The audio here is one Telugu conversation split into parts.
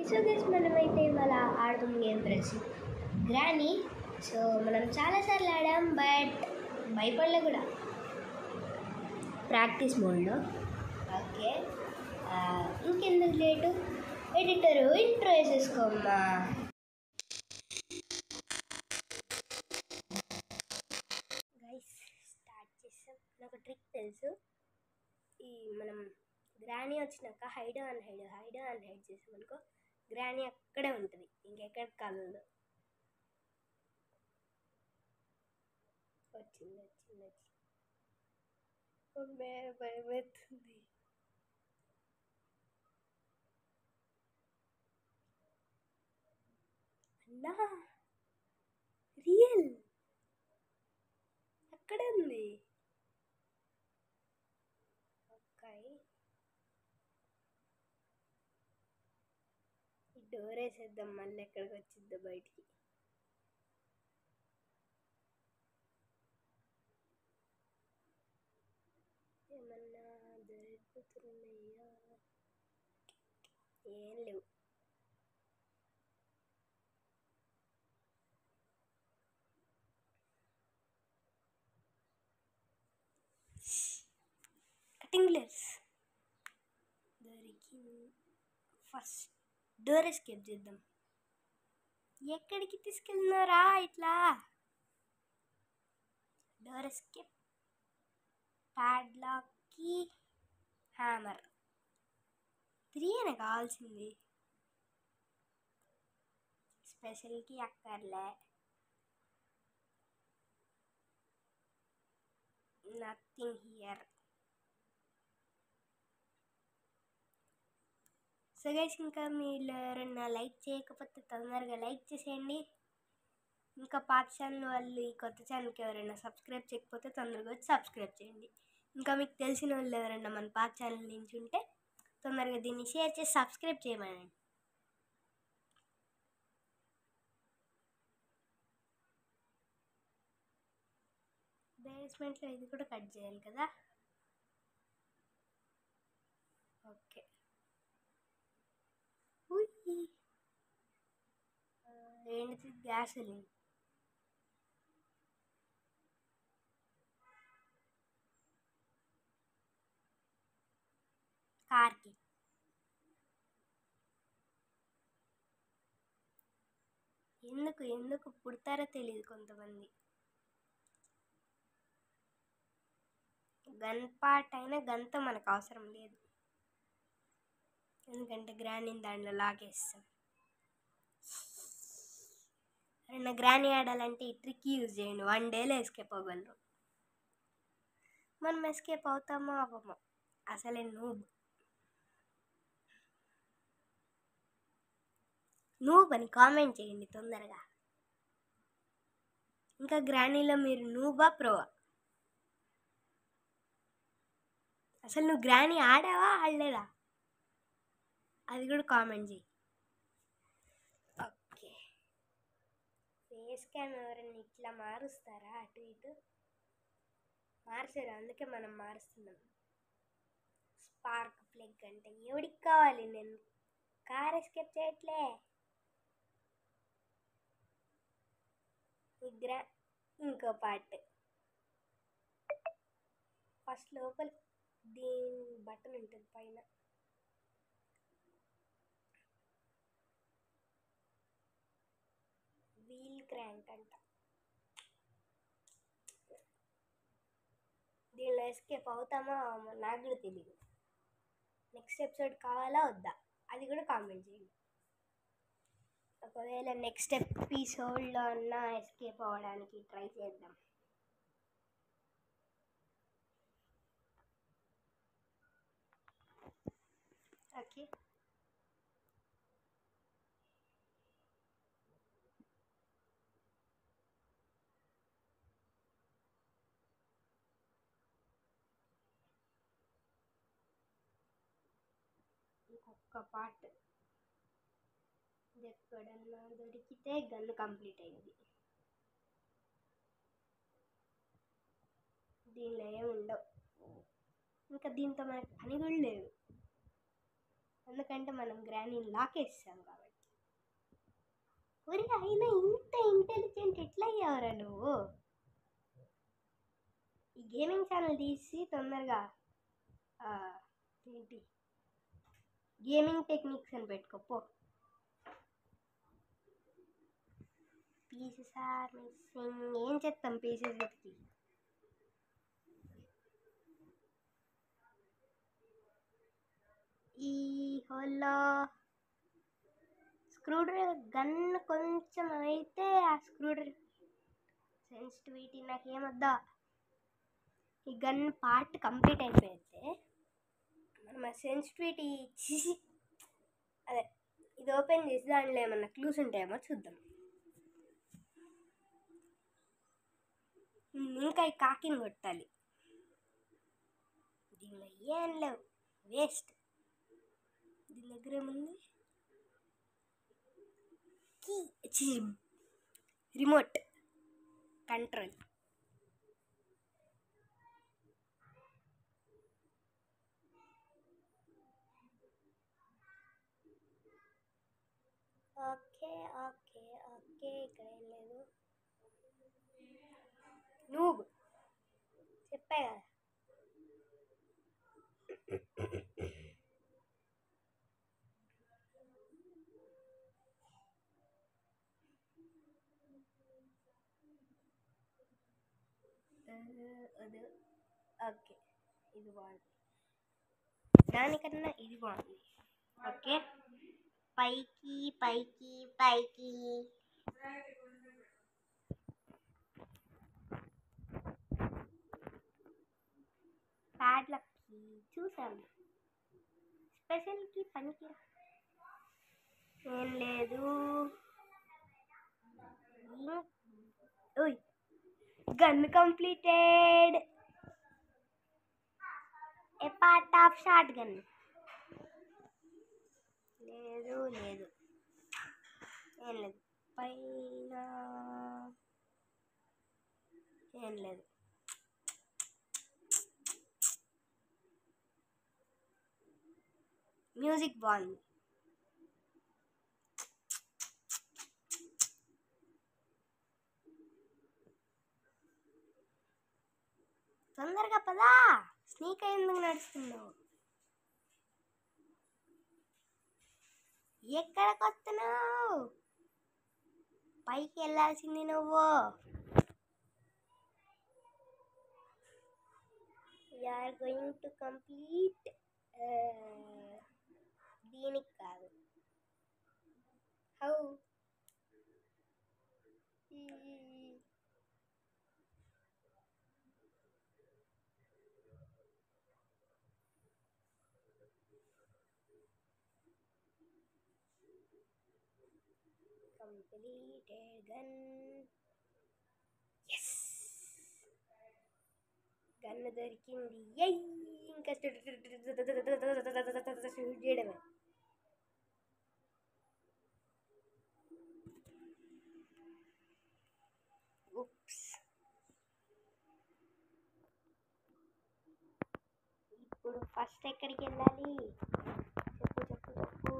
సో గైస్ మనమైతే ఇవాళ ఆడదాం గేమ్ తెలిసి గ్రానీ. సో మనం చాలాసార్లు ఆడాం, బట్ భయపడలే కూడా, ప్రాక్టీస్ మోడ్లో. ఓకే, ఇంకెందుకు లేటు, ఎడిటరు ఇంట్రో వేసేసుకోమ్మా. గైస్ స్టార్ట్ చేసాం. నాకు ట్రిక్ తెలుసు. ఈ మనం గ్రానీ వచ్చినాక హైడ్ చేసామనుకో, గ్రానీ అక్కడే ఉంటుంది, ఇంకెక్కడ కలదు. వచ్చింది భయమవుతుంది. అన్నా రియల్ అక్కడే ఉంది. ఓకే, ఈ డోర్ వేసేద్దాం, మళ్ళీ ఎక్కడికి వచ్చిద్దో బయటికి. ఏమన్నా దొరుకుతున్నాయా? ఏం లేవు. కటింగ్ ప్లేయర్స్ దొరికి ఫస్ట్ డోర్ ఎస్కేప్ చేద్దాం. ఎక్కడికి తీసుకెళ్ళినారా? ఇట్లా డోర్ ఎస్కేప్, ప్యాడ్లాక్కి హ్యామర్, 3 కావాల్సింది. స్పెషల్కి అక్కర్లే, నథింగ్ హియర్. సో గైస్, ఇంకా మీరు ఎవరైనా లైక్ చేయకపోతే తొందరగా లైక్ చేసేయండి. ఇంకా పాత ఛానల్ వాళ్ళు ఈ కొత్త ఛానల్కి ఎవరైనా సబ్స్క్రైబ్ చేయకపోతే తొందరగా వచ్చి సబ్స్క్రైబ్ చేయండి. ఇంకా మీకు తెలిసిన వాళ్ళు ఎవరైనా మన పాత ఛానల్ నుంచి ఉంటే తొందరగా దీన్ని షేర్ చేసి సబ్స్క్రైబ్ చేయమనండి. బేస్మెంట్లో ఇది కూడా కట్ చేయాలి కదా. ఓకే, ఏంటిది? గ్యాసోలిన్. కార్కి ఎందుకు పుడతారో తెలియదు కొంతమంది. గన్ పార్ట్ అయినా గన్తో మనకు అవసరం లేదు, ఎందుకంటే గ్రానీని దాంట్లో లాగేస్తాం. ఎవరైనా గ్రానీ ఆడాలంటే ఈ ట్రిక్ యూజ్ చేయండి, 1 డేలో ఎస్కేప్ అవ్వగలరు. మనం ఎస్కేప్ అవుతామో అవ్వమో, అసలే నూబ్ అని కామెంట్ చేయండి తొందరగా. ఇంకా గ్రానీలో మీరు నూబా ప్రోవా? అసలు నువ్వు గ్రానీ ఆడావా ఆడలేదా అది కూడా కామెంట్ చేయి. ఓకే, ఫేస్ క్యామ్ ఎవరైనా ఇట్లా మారుస్తారా? అటు ఇటు మార్చారు, అందుకే మనం మారుస్తున్నాం. స్పార్క్ ప్లగ్ అంటే ఎవడికి కావాలి? నేను కార్ ఎస్కేప్ చేయట్లే. ఇంకో పార్ట్ ఫస్ట్ లోపల దీని బటన్ ఉంటుంది పైన, వీల్ క్రాంక్ అంట. దీనిలో ఎస్కేప్ అవుతామో నాకు కూడా తెలియదు. నెక్స్ట్ ఎపిసోడ్ కావాలా వద్దా అది కూడా కామెంట్ చేయండి. ఒకవేళ నెక్స్ట్ ఎపిసోడ్లో అన్నా ఎస్కేప్ అవ్వడానికి ట్రై చేద్దాం. ఓకే, ఇంకొక పార్ట్ ఎక్కడన్నా దొరికితే గన్ కంప్లీట్ అయింది. దీనిలో ఏముండవు, ఇంకా దీంతో మనకు పని కూడా లేదు. ఎందుకంటే మనం గ్రానీని లాకేస్తాం కాబట్టి. ఒరే అయినా ఇంత ఇంటెలిజెంట్ ఎట్లా అయ్యావురా నువ్వు? ఈ గేమింగ్ ఛానల్ తీసి తొందరగా ఏంటి గేమింగ్ టెక్నిక్స్ అని పెట్టుకోపో. Pieces are missing. ఏం చేస్తాం పీసెస్ వెతికి? ఈ హోల్లో స్క్రూ డ్రైవర్ గన్ కొంచెం అయితే ఆ స్క్రూ డ్రైవర్ సెన్సిటివిటీ నాకేమొద్దా. ఈ గన్ పార్ట్ కంప్లీట్ అయిపోయితే మనం ఆ సెన్సిటివిటీ అదే ఇది ఓపెన్ చేసి దాంట్లో ఏమన్నా క్లూస్ ఉంటాయేమో చూద్దాం. ఇంకా ఈ కాకిని కొట్టాలి. దీనిలో ఏం లేవు, వేస్ట్. దీని దగ్గర ఏముంది? Key, remote control. Okay okay okay, ఇక్కడ ఏం లేదు. నువ్వు చెప్పా కదా. అదే ఓకే, ఇది బాగుంది. దానికన్నా ఇది బాగుంది. ఓకే, పైకి పైకి పైకి. ప్యాడ్లకి చూసాను, స్పెషల్కి పనికి ఏం లేదు. Gun completed. A part of short gun. లేదు లేదు, ఏం లేదు. పైన ఏం లేదు. మ్యూజిక్ బాగుంది. తొందరగా పదా, స్నీక్ ఎందుకు నడుస్తున్నావు? ఎక్కడికి వస్తున్నావు? పైకి వెళ్ళాల్సింది నువ్వు. You are going to complete. దీనికి కాదు. How? Completed gun. Yes, gun దొరికింది. ఇంకా షూట్ చేయడమే. ఉప్స్. ఇప్పుడు ఫస్ట్ ఎక్కడికి వెళ్ళాలి? చెప్పు చెప్పు చెప్పు.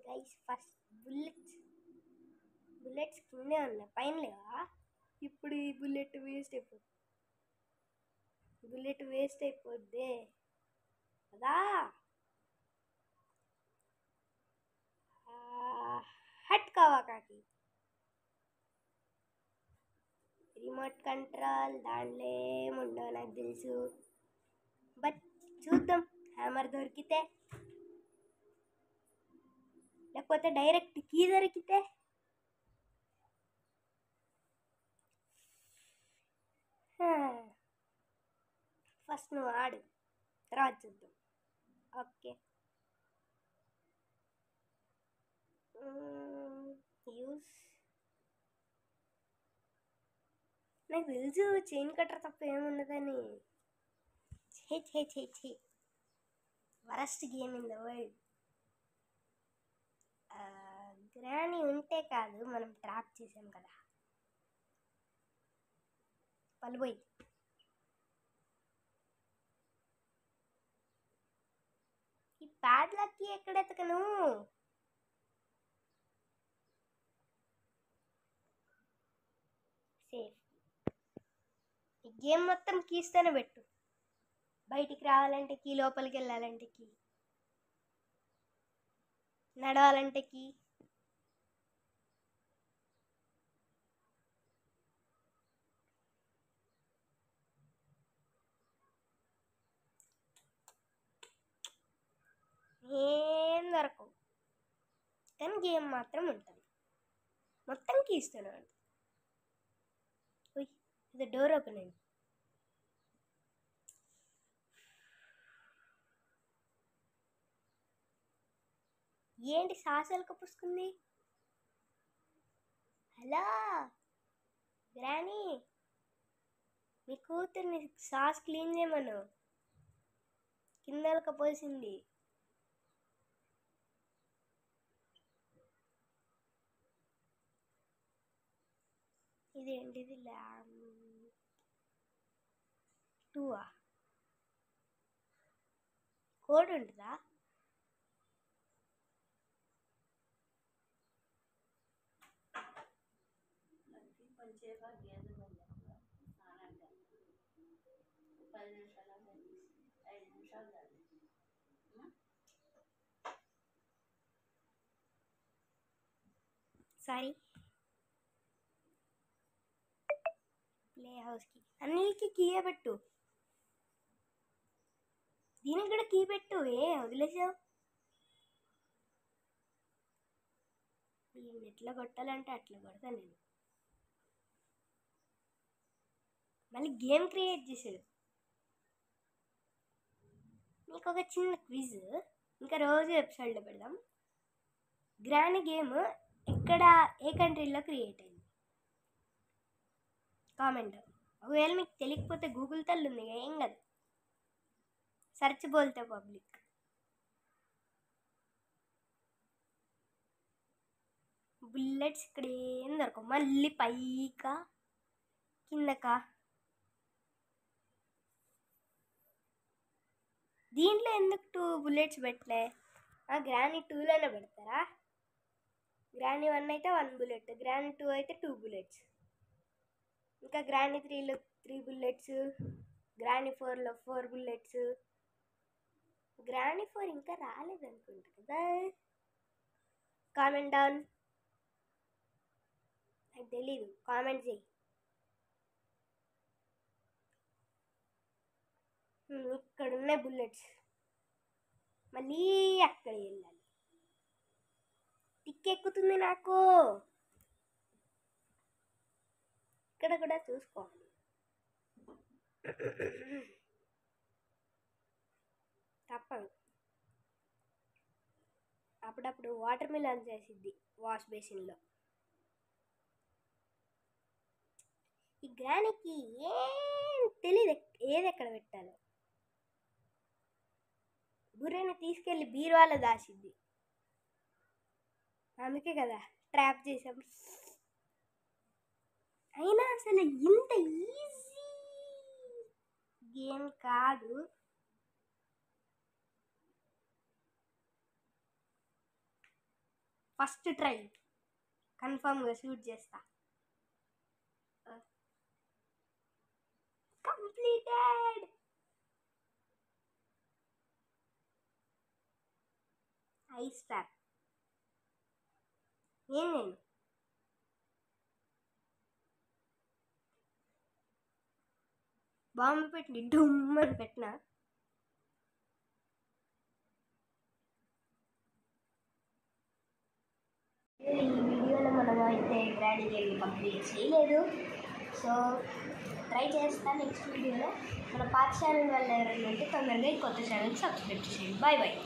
గైస్, ఫస్ట్ బుల్లెట్స్ కిందే ఉన్నాయి, పైన లేవా? ఇప్పుడు ఈ బుల్లెట్ వేస్ట్ అయిపోద్ది కదా. హట్ కావా కాకి. రిమోట్ కంట్రోల్ దాంట్లో ఏముండో నాకు తెలుసు, బట్ చూద్దాం. హ్యామర్ దొరికితే, లేకపోతే డైరెక్ట్ కీ దొరికితే. ఫస్ట్ నువ్వు ఆడు, తర్వాత చూద్దాం. Okay, use. నాకు తెలుసు చైన్ కట్టర్ తప్ప ఏముండదని. ఛే worst game in the world. Granny ఉంటే కాదు, మనం ట్రాప్ చేసాం కదా. పలుపోయి బ్యాడ్ లక్ ఎక్కడ ఎతకను? సేఫ్. ఈ గేమ్ మొత్తం కీస్తేనే పెట్టు. బయటికి రావాలంటే కీ, లోపలికి వెళ్ళాలంటే కీ, నడవాలంటే కీ. ఏం దొరకవు, కానీ గేమ్ మాత్రం ఉంటుంది. మొత్తం కీస్తున్నాడు. ఇది డోర్ ఓపెన్ అయింది. ఏంటి సాసలు కప్పుసుకుంది? హలో గ్రానీ, మీ కూతుర్ని సాస్ క్లీన్ చేయమను. కింద కప్పేసింది. ఇదేంటిది? ల్యామ్ 2 కోడ్ ఉంటుందా? సారీ, ప్లే హౌస్కి అన్నిటికీ కీయే పెట్టు. దీనికి కూడా కీ పెట్టు. వదిలేసావు. దీన్ని ఎట్లా కొట్టాలంటే అట్లా కొడతాను నేను. మళ్ళీ గేమ్ క్రియేట్ చేసాడు. మీకు ఒక చిన్న క్విజ్, ఇంకా రోజు ఎపిసోడ్లో పెడదాం. గ్రానీ గేమ్ ఎక్కడ, ఏ కంట్రీలో క్రియేట్ అయింది? కామెంట్. ఒకవేళ మీకు తెలియకపోతే గూగుల్ తల్లి ఉంది, ఏం కాదు, సర్చ్ బోల్తే పబ్లిక్. బుల్లెట్స్ ఇక్కడ ఏం దొరకవు. మళ్ళీ పైకా కిందకా? దీంట్లో ఎందుకు 2 బుల్లెట్స్ పెట్టలే? గ్రానీ 2లోనే పెడతారా? గ్రానీ 1 అయితే 1 బుల్లెట్, గ్రానీ 2 అయితే 2 బుల్లెట్స్, ఇంకా గ్రానీ 3లో 3 బుల్లెట్స్, గ్రానీ 4లో 4 బుల్లెట్స్. గ్రానీ 4 ఇంకా రాలేదనుకుంటా కదా. Comment down. నాకు తెలీదు, కామెంట్ చేయి. ఇక్కడ ఉన్నాయి బుల్లెట్స్, మళ్ళీ అక్కడ వెళ్ళాలి. టిక్కెక్కుతుంది నాకు. ఇక్కడ కూడా చూసుకోవాలి. తప్పదు. అప్పుడప్పుడు వాటర్ మిలన్ చేసిద్ది వాష్ బేసిన్లో. ఈ గ్రానీకి ఏం తెలియదు ఏది ఎక్కడ పెట్టాలో. బుర్రని తీసుకెళ్ళి బీరువాలో దాచిద్ది. అందుకే కదా ట్రాప్ చేసాం. అయినా అసలు ఇంత ఈజీ గేమ్ కాదు. ఫస్ట్ ట్రై కన్ఫర్మ్గా షూట్ చేస్తా. కంప్లీటెడ్. Ice trap. నేను బాంబు పెట్టి డుమ్మని పెట్టినా. ఈ వీడియోలో మనం అయితే గ్రానీ గేమ్ కంప్లీట్ చేయలేదు. సో ట్రై చేస్తా నెక్స్ట్ వీడియోలో. మన పాత ఛానల్ వల్ల ఎవరైనా ఉంటే తొందరగా ఈ కొత్త ఛానల్కి సబ్స్క్రైబ్ చేయండి. Bye bye.